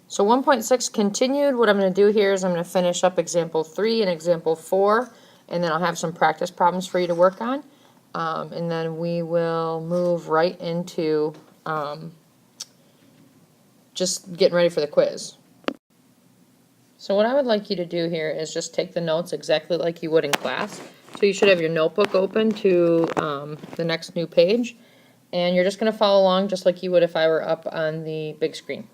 So 1.6 continued. What I'm going to do here is I'm going to finish up example 3 and example 4, and then I'll have some practice problems for you to work on. And then we will move right into just getting ready for the quiz. So what I would like you to do here is just take the notes exactly like you would in class. So you should have your notebook open to the next new page, and you're just going to follow along just like you would if I were up on the big screen.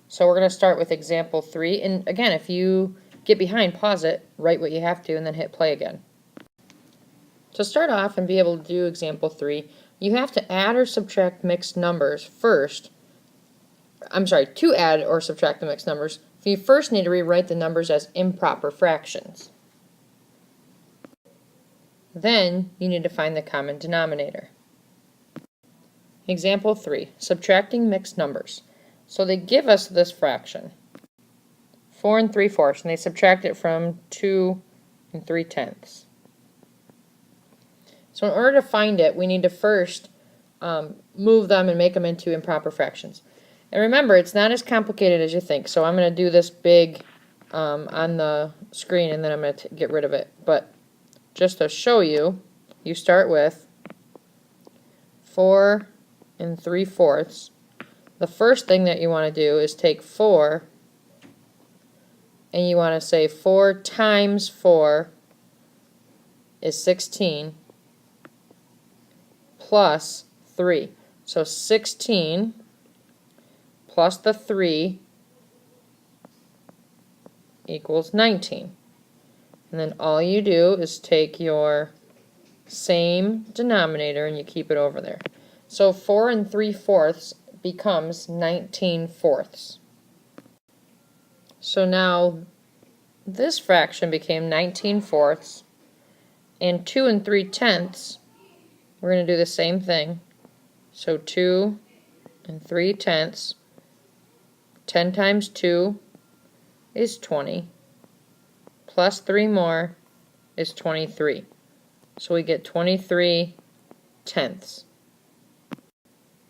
So we're going to start with example 3, and again, if you get behind, pause it, write what you have to, and then hit play again. To start off and be able to do example 3, you have to add or subtract mixed numbers first. To add or subtract the mixed numbers, you first need to rewrite the numbers as improper fractions. Then you need to find the common denominator. Example 3, subtracting mixed numbers. So they give us this fraction, 4 3/4, and they subtract it from 2 3/10. So in order to find it, we need to first move them and make them into improper fractions. And remember, it's not as complicated as you think. So I'm going to do this big on the screen, and then I'm going to get rid of it. But just to show you, you start with 4 3/4. The first thing that you want to do is take 4, and you want to say 4 times 4 is 16 plus 3. So 16 plus the 3 equals 19. And then all you do is take your same denominator and you keep it over there. So 4 3/4 becomes 19/4. So now this fraction became 19/4, and 2 3/10, we're going to do the same thing. So 2 3/10, 10 times 2 is 20, plus 3 more is 23. So we get 23/10.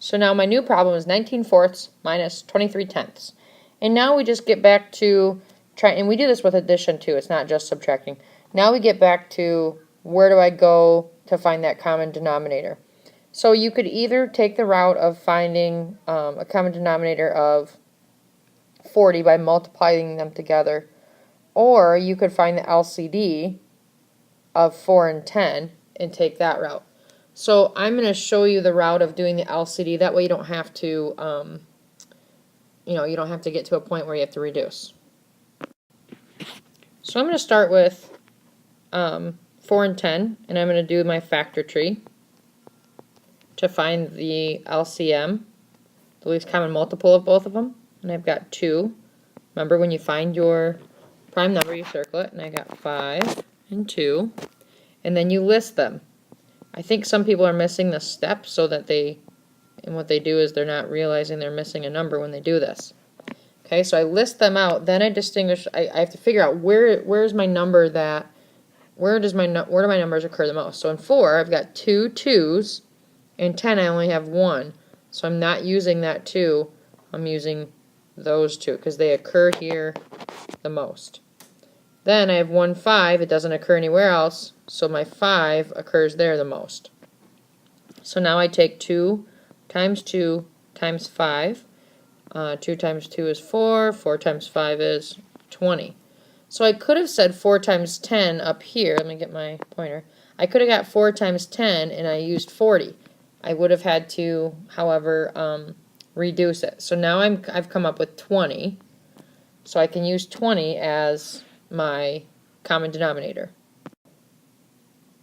So now my new problem is 19/4 minus 23/10. And now we just get back to and we do this with addition too, it's not just subtracting. Now we get back to where do I go to find that common denominator. So you could either take the route of finding a common denominator of 40 by multiplying them together, or you could find the LCD of 4 and 10 and take that route. So I'm going to show you the route of doing the LCD. That way you don't have to, you don't have to get to a point where you have to reduce. So I'm going to start with 4 and 10, and I'm going to do my factor tree to find the LCM, the least common multiple of both of them. And I've got 2. Remember, when you find your prime number, you circle it, and I got 5 and 2. And then you list them. I think some people are missing the step so that and what they do is they're not realizing they're missing a number when they do this. Okay, so I list them out, then I distinguish, I have to figure out where's my number where do my numbers occur the most. So in 4, I've got 2 2s, in 10 I only have 1. So I'm not using that 2, I'm using those 2 because they occur here the most. Then I have 1 5, it doesn't occur anywhere else, so my 5 occurs there the most. So now I take 2 times 2 times 5. 2 times 2 is 4, 4 times 5 is 20. So I could have said 4 times 10 up here. Let me get my pointer. I could have got 4 times 10 and I used 40. I would have had to, however, reduce it. So now I've come up with 20. So I can use 20 as my common denominator.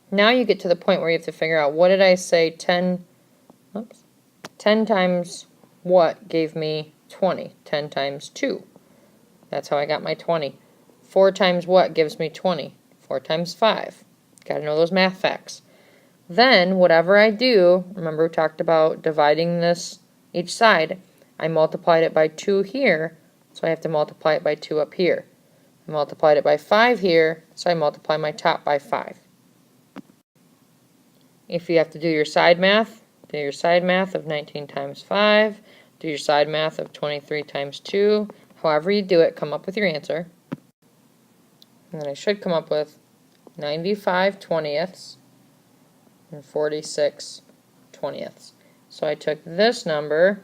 Now you get to the point where you have to figure out, what did I say 10 times what gave me 20? 10 times 2. That's how I got my 20. 4 times what gives me 20? 4 times 5. Got to know those math facts. Then, whatever I do, remember we talked about dividing this each side. I multiplied it by 2 here, so I have to multiply it by 2 up here. I multiplied it by 5 here, so I multiply my top by 5. If you have to do your side math, do your side math of 19 times 5, do your side math of 23 times 2. however you do it, come up with your answer. And then I should come up with 95 twentieths and 46 twentieths. So I took this number,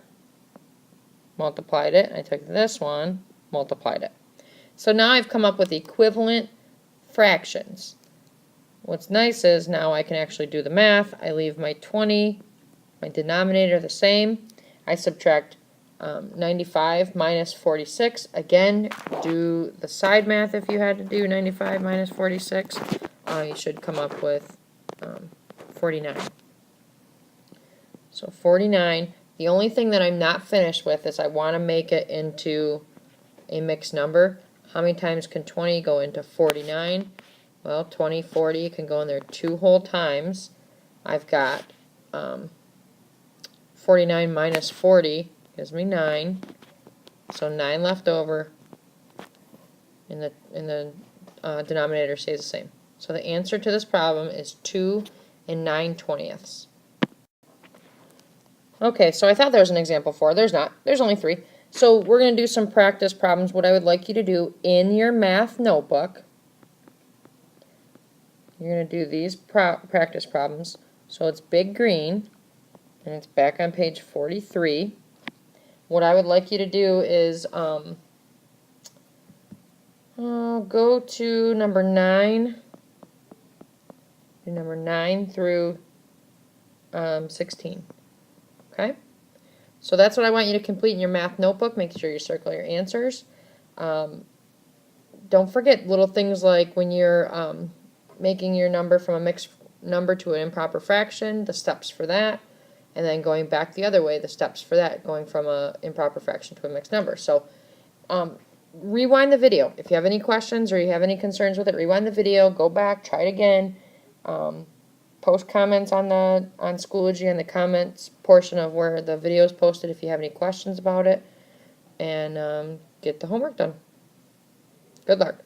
multiplied it, I took this one, multiplied it. So now I've come up with equivalent fractions. What's nice is now I can actually do the math. I leave my 20, my denominator the same. I subtract 95 minus 46. Again, do the side math if you had to do 95 minus 46. You should come up with 49. So 49. The only thing that I'm not finished with is I want to make it into a mixed number. How many times can 20 go into 49? Well, 20, 40 can go in there 2 whole times. I've got 49 minus 40 gives me 9. So 9 left over, and the denominator stays the same. So the answer to this problem is 2 and 9 twentieths. Okay, so I thought there was an example 4. There's not. There's only 3. So we're going to do some practice problems. What I would like you to do in your math notebook, you're going to do these practice problems. So it's big green, and it's back on page 43. What I would like you to do is go to number 9. Do number 9 through 16. Okay? So that's what I want you to complete in your math notebook. Make sure you circle your answers. Don't forget little things like when you're making your number from a mixed number to an improper fraction, the steps for that, and then going back the other way, the steps for that, going from an improper fraction to a mixed number. So rewind the video. If you have any questions or you have any concerns with it, rewind the video, go back, try it again. Post comments on Schoology and the comments portion of where the video is posted if you have any questions about it, and get the homework done. Good luck.